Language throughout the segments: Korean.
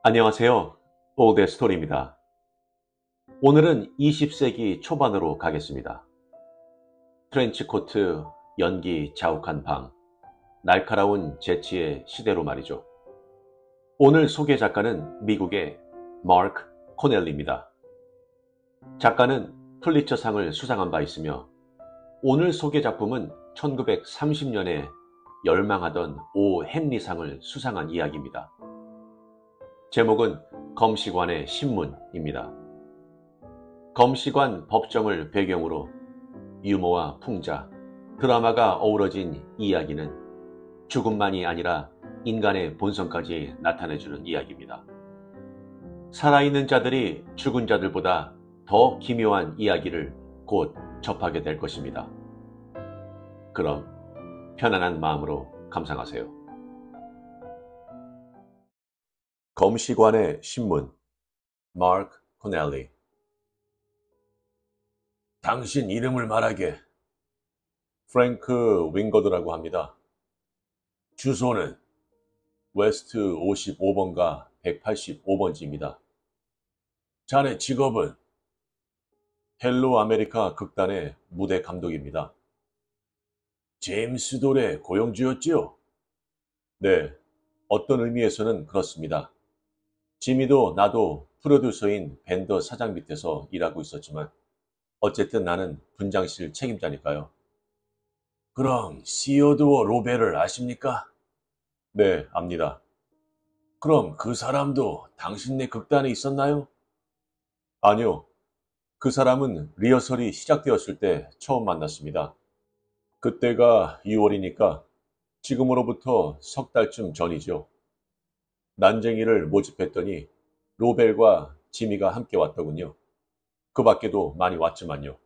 안녕하세요. 올드 스토리입니다. 오늘은 20세기 초반으로 가겠습니다. 트렌치코트, 연기 자욱한 방, 날카로운 재치의 시대로 말이죠. 오늘 소개 작가는 미국의 마크 코넬리입니다. 작가는 플리처상을 수상한 바 있으며 오늘 소개 작품은 1930년에 열망하던 오 헨리상을 수상한 이야기입니다. 제목은 검시관의 신문입니다. 검시관 법정을 배경으로 유머와 풍자, 드라마가 어우러진 이야기는 죽음만이 아니라 인간의 본성까지 나타내주는 이야기입니다. 살아있는 자들이 죽은 자들보다 더 기묘한 이야기를 곧 접하게 될 것입니다. 그럼 편안한 마음으로 감상하세요. 검시관의 신문, 마크 코넬리. 당신 이름을 말하게. 프랭크 윙거드라고 합니다. 주소는 웨스트 55번가 185번지입니다. 자네 직업은 헬로 아메리카 극단의 무대 감독입니다. 제임스 돌의 고용주였지요? 네, 어떤 의미에서는 그렇습니다. 지미도 나도 프로듀서인 밴더 사장 밑에서 일하고 있었지만 어쨌든 나는 분장실 책임자니까요. 그럼 시어도어 로벨을 아십니까? 네, 압니다. 그럼 그 사람도 당신네 극단에 있었나요? 아니요. 그 사람은 리허설이 시작되었을 때 처음 만났습니다. 그때가 6월이니까 지금으로부터 석 달쯤 전이죠. 난쟁이를 모집했더니 로벨과 지미가 함께 왔더군요. 그 밖에도 많이 왔지만요.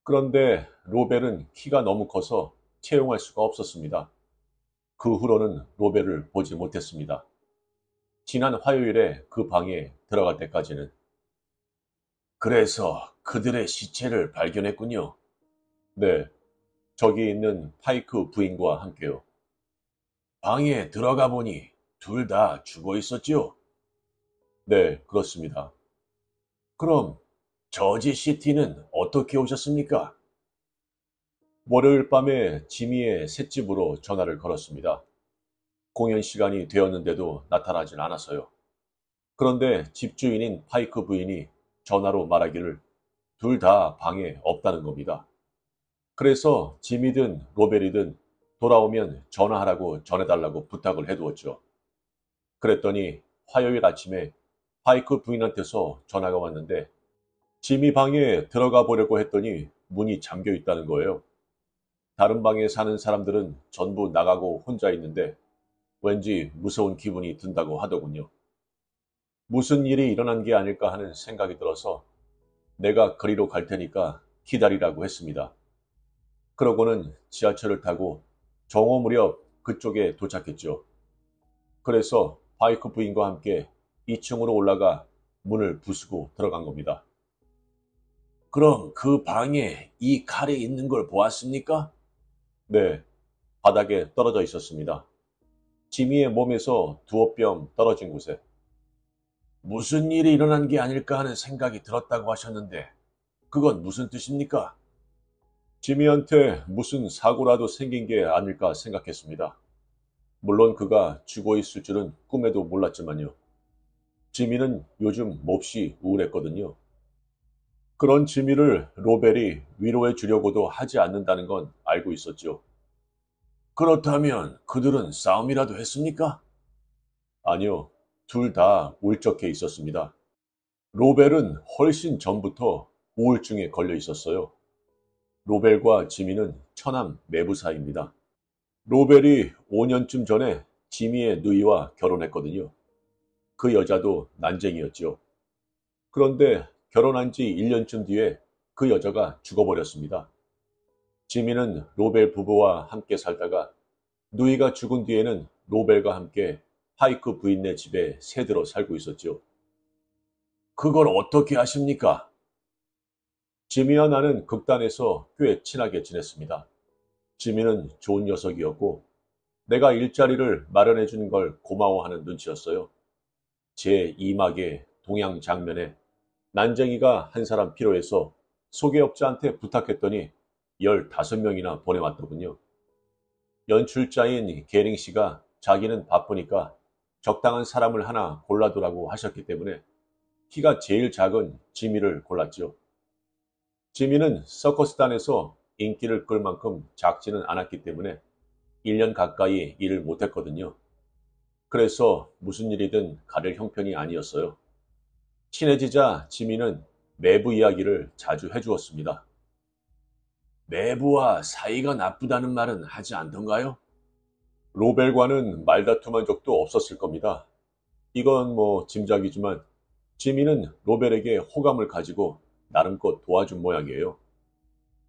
그런데 로벨은 키가 너무 커서 채용할 수가 없었습니다. 그 후로는 로벨을 보지 못했습니다. 지난 화요일에 그 방에 들어갈 때까지는. 그래서 그들의 시체를 발견했군요. 네, 저기 있는 파이크 부인과 함께요. 방에 들어가 보니 둘 다 죽어 있었지요? 네, 그렇습니다. 그럼 저지 시티는 어떻게 오셨습니까? 월요일 밤에 지미의 셋집으로 전화를 걸었습니다. 공연 시간이 되었는데도 나타나질 않아서요. 그런데 집주인인 파이크 부인이 전화로 말하기를 둘 다 방에 없다는 겁니다. 그래서 지미든 로벨이든 돌아오면 전화하라고 전해달라고 부탁을 해두었죠. 그랬더니 화요일 아침에 파이크 부인한테서 전화가 왔는데 지미 방에 들어가 보려고 했더니 문이 잠겨 있다는 거예요. 다른 방에 사는 사람들은 전부 나가고 혼자 있는데 왠지 무서운 기분이 든다고 하더군요. 무슨 일이 일어난 게 아닐까 하는 생각이 들어서 내가 그리로 갈 테니까 기다리라고 했습니다. 그러고는 지하철을 타고 정오 무렵 그쪽에 도착했죠. 그래서 파이크 부인과 함께 2층으로 올라가 문을 부수고 들어간 겁니다. 그럼 그 방에 이 칼이 있는 걸 보았습니까? 네, 바닥에 떨어져 있었습니다. 지미의 몸에서 두어 뼘 떨어진 곳에. 무슨 일이 일어난 게 아닐까 하는 생각이 들었다고 하셨는데 그건 무슨 뜻입니까? 지미한테 무슨 사고라도 생긴 게 아닐까 생각했습니다. 물론 그가 죽어 있을 줄은 꿈에도 몰랐지만요. 지미는 요즘 몹시 우울했거든요. 그런 지미를 로벨이 위로해 주려고도 하지 않는다는 건 알고 있었죠. 그렇다면 그들은 싸움이라도 했습니까? 아니요. 둘 다 울적해 있었습니다. 로벨은 훨씬 전부터 우울증에 걸려 있었어요. 로벨과 지미는 처남 매부사입니다. 로벨이 5년쯤 전에 지미의 누이와 결혼했거든요. 그 여자도 난쟁이였죠. 그런데 결혼한 지 1년쯤 뒤에 그 여자가 죽어버렸습니다. 지미는 로벨 부부와 함께 살다가 누이가 죽은 뒤에는 로벨과 함께 파이크 부인네 집에 새들어 살고 있었죠. 그걸 어떻게 아십니까? 지미와 나는 극단에서 꽤 친하게 지냈습니다. 지미는 좋은 녀석이었고 내가 일자리를 마련해 준 걸 고마워하는 눈치였어요. 제2막의 동양 장면에 난쟁이가 한 사람 필요해서 소개업자한테 부탁했더니 15명이나 보내왔더군요. 연출자인 게링 씨가 자기는 바쁘니까 적당한 사람을 하나 골라두라고 하셨기 때문에 키가 제일 작은 지미를 골랐죠. 지미는 서커스단에서 인기를 끌 만큼 작지는 않았기 때문에 1년 가까이 일을 못했거든요. 그래서 무슨 일이든 가릴 형편이 아니었어요. 친해지자 지미는 매부 이야기를 자주 해주었습니다. 매부와 사이가 나쁘다는 말은 하지 않던가요? 로벨과는 말다툼한 적도 없었을 겁니다. 이건 뭐 짐작이지만 지미는 로벨에게 호감을 가지고 나름껏 도와준 모양이에요.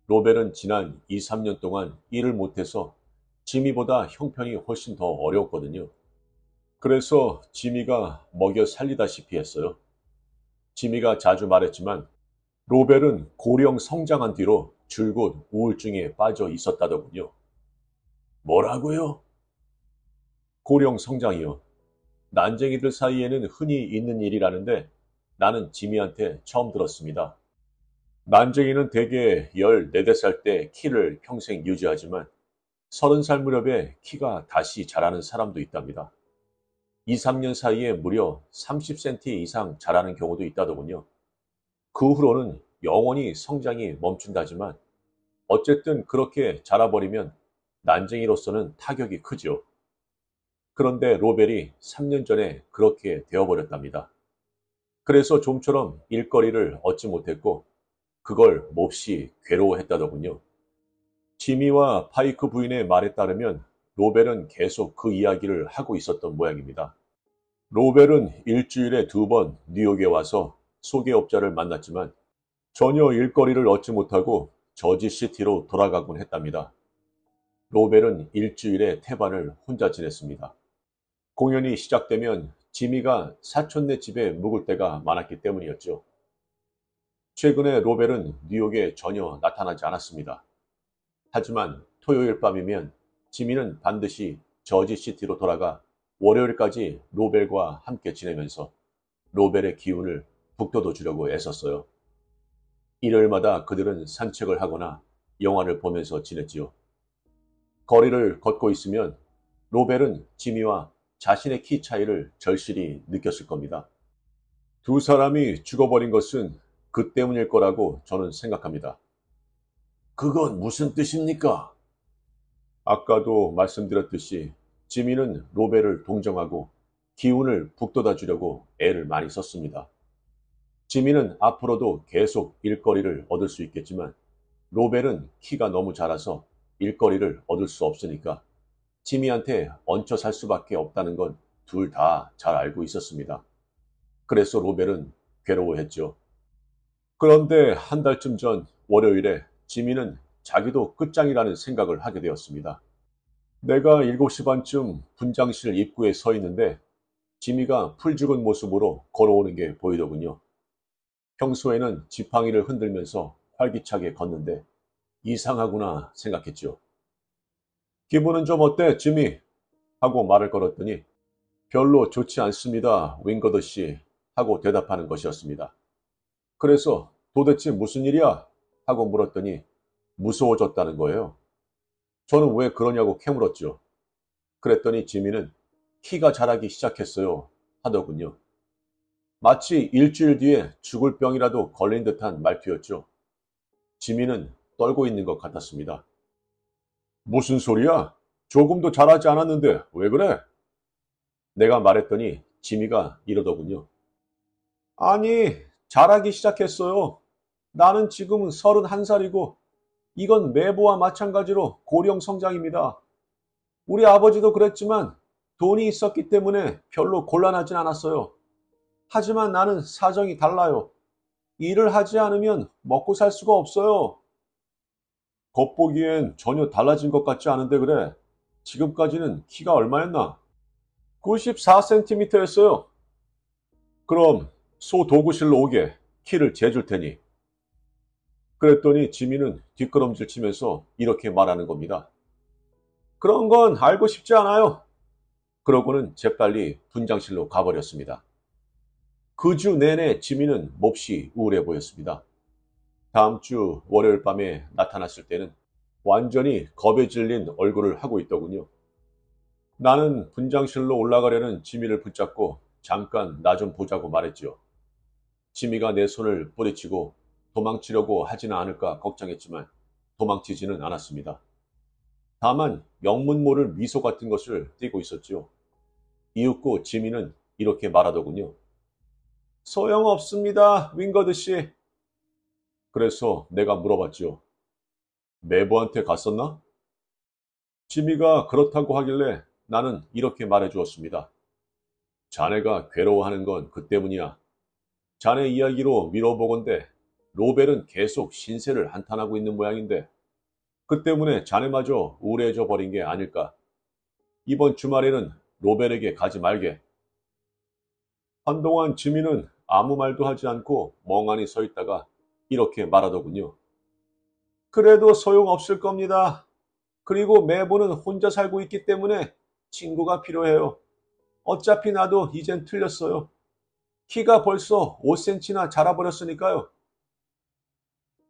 로벨은 지난 2, 3년 동안 일을 못해서 지미보다 형편이 훨씬 더 어려웠거든요. 그래서 지미가 먹여 살리다시피 했어요. 지미가 자주 말했지만 로벨은 고령 성장한 뒤로 줄곧 우울증에 빠져 있었다더군요. 뭐라고요? 고령 성장이요. 난쟁이들 사이에는 흔히 있는 일이라는데 나는 지미한테 처음 들었습니다. 난쟁이는 대개 14살 때 키를 평생 유지하지만 30살 무렵에 키가 다시 자라는 사람도 있답니다. 2, 3년 사이에 무려 30cm 이상 자라는 경우도 있다더군요. 그 후로는 영원히 성장이 멈춘다지만 어쨌든 그렇게 자라버리면 난쟁이로서는 타격이 크죠. 그런데 로벨이 3년 전에 그렇게 되어버렸답니다. 그래서 좀처럼 일거리를 얻지 못했고 그걸 몹시 괴로워했다더군요. 지미와 파이크 부인의 말에 따르면 로벨은 계속 그 이야기를 하고 있었던 모양입니다. 로벨은 일주일에 2번 뉴욕에 와서 소개업자를 만났지만 전혀 일거리를 얻지 못하고 저지시티로 돌아가곤 했답니다. 로벨은 일주일에 태반을 혼자 지냈습니다. 공연이 시작되면 지미가 사촌네 집에 묵을 때가 많았기 때문이었죠. 최근에 로벨은 뉴욕에 전혀 나타나지 않았습니다. 하지만 토요일 밤이면 지미는 반드시 저지시티로 돌아가 월요일까지 로벨과 함께 지내면서 로벨의 기운을 북돋워 주려고 애썼어요. 일요일마다 그들은 산책을 하거나 영화를 보면서 지냈지요. 거리를 걷고 있으면 로벨은 지미와 자신의 키 차이를 절실히 느꼈을 겁니다. 두 사람이 죽어버린 것은 그 때문일 거라고 저는 생각합니다. 그건 무슨 뜻입니까? 아까도 말씀드렸듯이 지미는 로벨을 동정하고 기운을 북돋아 주려고 애를 많이 썼습니다. 지미는 앞으로도 계속 일거리를 얻을 수 있겠지만 로벨은 키가 너무 작아서 일거리를 얻을 수 없으니까 지미한테 얹혀 살 수밖에 없다는 건 둘 다 잘 알고 있었습니다. 그래서 로벨은 괴로워했죠. 그런데 한 달쯤 전 월요일에 지미는 자기도 끝장이라는 생각을 하게 되었습니다. 내가 7시 반쯤 분장실 입구에 서 있는데 지미가 풀 죽은 모습으로 걸어오는 게 보이더군요. 평소에는 지팡이를 흔들면서 활기차게 걷는데 이상하구나 생각했죠. 기분은 좀 어때, 지미? 하고 말을 걸었더니 별로 좋지 않습니다, 윙거더 씨. 하고 대답하는 것이었습니다. 그래서 도대체 무슨 일이야? 하고 물었더니 무서워졌다는 거예요. 저는 왜 그러냐고 캐물었죠. 그랬더니 지미는 키가 자라기 시작했어요 하더군요. 마치 일주일 뒤에 죽을 병이라도 걸린 듯한 말투였죠. 지미는 떨고 있는 것 같았습니다. 무슨 소리야? 조금도 자라지 않았는데 왜 그래? 내가 말했더니 지미가 이러더군요. 아니, 자라기 시작했어요. 나는 지금은 31살이고 이건 매부와 마찬가지로 고령 성장입니다. 우리 아버지도 그랬지만 돈이 있었기 때문에 별로 곤란하진 않았어요. 하지만 나는 사정이 달라요. 일을 하지 않으면 먹고 살 수가 없어요. 겉보기엔 전혀 달라진 것 같지 않은데 그래. 지금까지는 키가 얼마였나? 94cm였어요. 그럼 소 도구실로 오게 키를 재줄 테니. 그랬더니 지미는 뒷걸음질 치면서 이렇게 말하는 겁니다. 그런 건 알고 싶지 않아요. 그러고는 재빨리 분장실로 가버렸습니다. 그 주 내내 지민은 몹시 우울해 보였습니다. 다음 주 월요일 밤에 나타났을 때는 완전히 겁에 질린 얼굴을 하고 있더군요. 나는 분장실로 올라가려는 지미를 붙잡고 잠깐 나 좀 보자고 말했지요. 지미가 내 손을 뿌리치고 도망치려고 하지는 않을까 걱정했지만 도망치지는 않았습니다. 다만 영문 모를 미소 같은 것을 띠고 있었지요. 이윽고 지미는 이렇게 말하더군요. 소용없습니다, 윙거드 씨. 그래서 내가 물어봤지요. 매부한테 갔었나? 지미가 그렇다고 하길래 나는 이렇게 말해주었습니다. 자네가 괴로워하는 건 그 때문이야. 자네 이야기로 미뤄보건대 로벨은 계속 신세를 한탄하고 있는 모양인데 그 때문에 자네마저 우울해져 버린 게 아닐까. 이번 주말에는 로벨에게 가지 말게. 한동안 지미는 아무 말도 하지 않고 멍하니 서 있다가 이렇게 말하더군요. 그래도 소용없을 겁니다. 그리고 매부는 혼자 살고 있기 때문에 친구가 필요해요. 어차피 나도 이젠 틀렸어요. 키가 벌써 5cm나 자라버렸으니까요.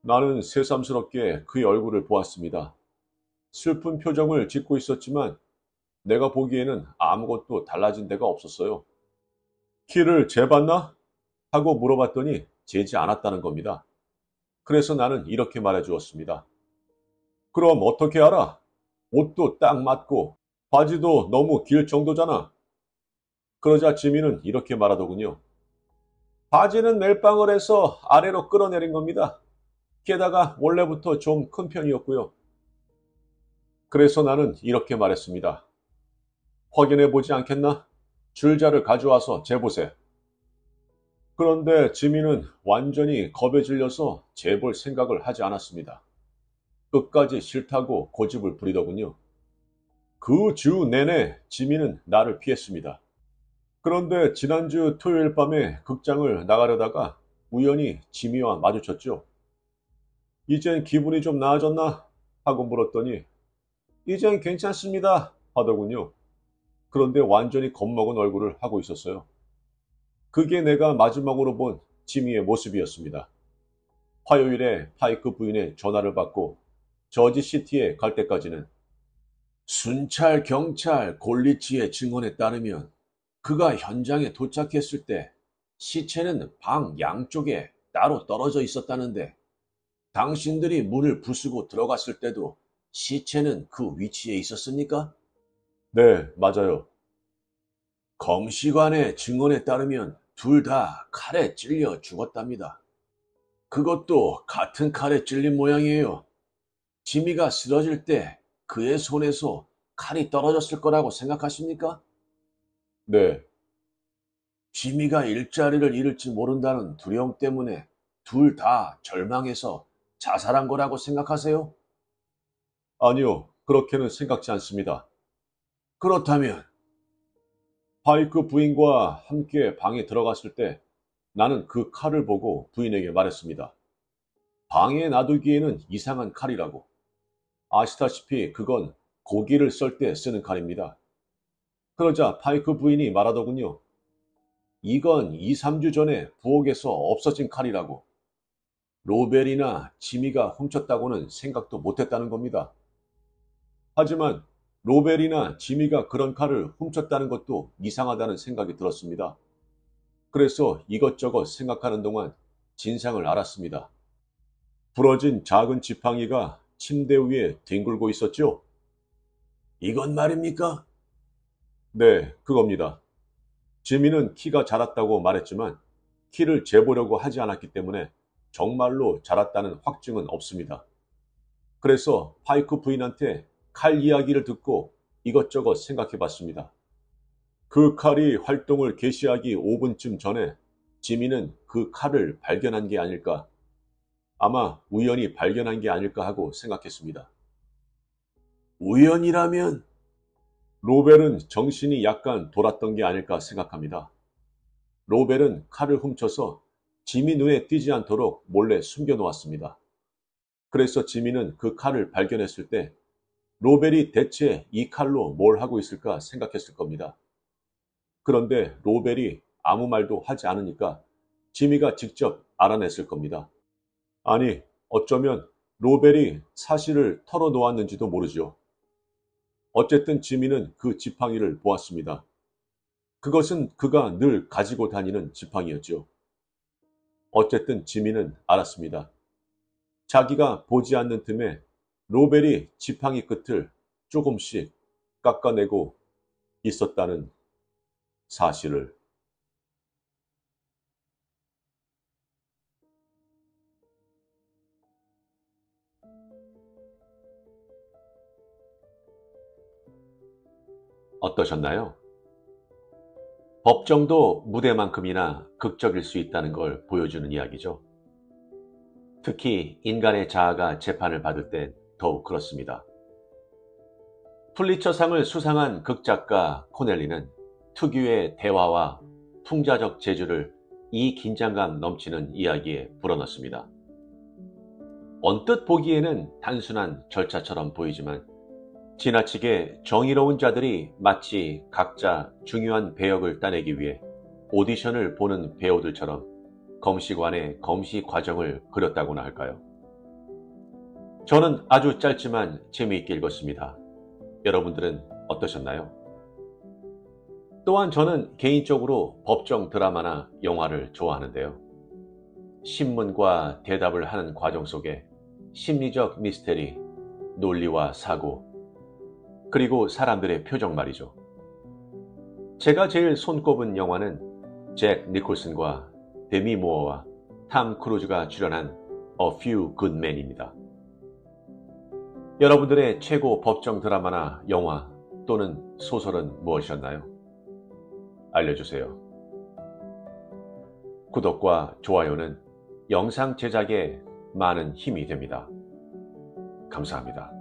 나는 새삼스럽게 그의 얼굴을 보았습니다. 슬픈 표정을 짓고 있었지만 내가 보기에는 아무것도 달라진 데가 없었어요. 키를 재봤나? 하고 물어봤더니 재지 않았다는 겁니다. 그래서 나는 이렇게 말해 주었습니다. 그럼 어떻게 알아? 옷도 딱 맞고 바지도 너무 길 정도잖아. 그러자 지미는 이렇게 말하더군요. 바지는 멜빵을 해서 아래로 끌어내린 겁니다. 게다가 원래부터 좀 큰 편이었고요. 그래서 나는 이렇게 말했습니다. 확인해 보지 않겠나? 줄자를 가져와서 재보세. 그런데 지미는 완전히 겁에 질려서 재볼 생각을 하지 않았습니다. 끝까지 싫다고 고집을 부리더군요. 그 주 내내 지미는 나를 피했습니다. 그런데 지난주 토요일 밤에 극장을 나가려다가 우연히 지미와 마주쳤죠. 이젠 기분이 좀 나아졌나? 하고 물었더니 이젠 괜찮습니다 하더군요. 그런데 완전히 겁먹은 얼굴을 하고 있었어요. 그게 내가 마지막으로 본 지미의 모습이었습니다. 화요일에 파이크 부인의 전화를 받고 저지시티에 갈 때까지는 순찰 경찰 골리치의 증언에 따르면 그가 현장에 도착했을 때 시체는 방 양쪽에 따로 떨어져 있었다는데 당신들이 문을 부수고 들어갔을 때도 시체는 그 위치에 있었습니까? 네, 맞아요. 검시관의 증언에 따르면 둘 다 칼에 찔려 죽었답니다. 그것도 같은 칼에 찔린 모양이에요. 지미가 쓰러질 때 그의 손에서 칼이 떨어졌을 거라고 생각하십니까? 네. 지미가 일자리를 잃을지 모른다는 두려움 때문에 둘 다 절망해서 자살한 거라고 생각하세요? 아니요, 그렇게는 생각지 않습니다. 그렇다면 파이크 부인과 함께 방에 들어갔을 때 나는 그 칼을 보고 부인에게 말했습니다. 방에 놔두기에는 이상한 칼이라고. 아시다시피 그건 고기를 썰 때 쓰는 칼입니다. 그러자 파이크 부인이 말하더군요. 이건 2, 3주 전에 부엌에서 없어진 칼이라고. 로벨이나 지미가 훔쳤다고는 생각도 못했다는 겁니다. 하지만 로벨이나 지미가 그런 칼을 훔쳤다는 것도 이상하다는 생각이 들었습니다. 그래서 이것저것 생각하는 동안 진상을 알았습니다. 부러진 작은 지팡이가 침대 위에 뒹굴고 있었죠? 이건 말입니까? 네, 그겁니다. 지미는 키가 자랐다고 말했지만 키를 재보려고 하지 않았기 때문에 정말로 자랐다는 확증은 없습니다. 그래서 파이크 부인한테 칼 이야기를 듣고 이것저것 생각해 봤습니다. 그 칼이 활동을 개시하기 5분쯤 전에 지미는 그 칼을 발견한 게 아닐까, 아마 우연히 발견한 게 아닐까 하고 생각했습니다. 우연이라면? 로벨은 정신이 약간 돌았던 게 아닐까 생각합니다. 로벨은 칼을 훔쳐서 지미 눈에 띄지 않도록 몰래 숨겨놓았습니다. 그래서 지미는 그 칼을 발견했을 때 로벨이 대체 이 칼로 뭘 하고 있을까 생각했을 겁니다. 그런데 로벨이 아무 말도 하지 않으니까 지미가 직접 알아냈을 겁니다. 아니, 어쩌면 로벨이 사실을 털어놓았는지도 모르죠. 어쨌든 지미는 그 지팡이를 보았습니다. 그것은 그가 늘 가지고 다니는 지팡이였죠. 어쨌든 지미는 알았습니다. 자기가 보지 않는 틈에 로벨이 지팡이 끝을 조금씩 깎아내고 있었다는 사실을. 어떠셨나요? 법정도 무대만큼이나 극적일 수 있다는 걸 보여주는 이야기죠. 특히 인간의 자아가 재판을 받을 땐 더욱 그렇습니다. 풀리처상을 수상한 극작가 코넬리는 특유의 대화와 풍자적 재주를 이 긴장감 넘치는 이야기에 불어넣습니다. 언뜻 보기에는 단순한 절차처럼 보이지만 지나치게 정의로운 자들이 마치 각자 중요한 배역을 따내기 위해 오디션을 보는 배우들처럼 검시관의 검시 과정을 그렸다고나 할까요? 저는 아주 짧지만 재미있게 읽었습니다. 여러분들은 어떠셨나요? 또한 저는 개인적으로 법정 드라마나 영화를 좋아하는데요. 신문과 대답을 하는 과정 속에 심리적 미스테리, 논리와 사고, 그리고 사람들의 표정 말이죠. 제가 제일 손꼽은 영화는 잭 니콜슨과 데미 무어와 탐 크루즈가 출연한 A Few Good Men입니다. 여러분들의 최고 법정 드라마나 영화 또는 소설은 무엇이었나요? 알려주세요. 구독과 좋아요는 영상 제작에 많은 힘이 됩니다. 감사합니다.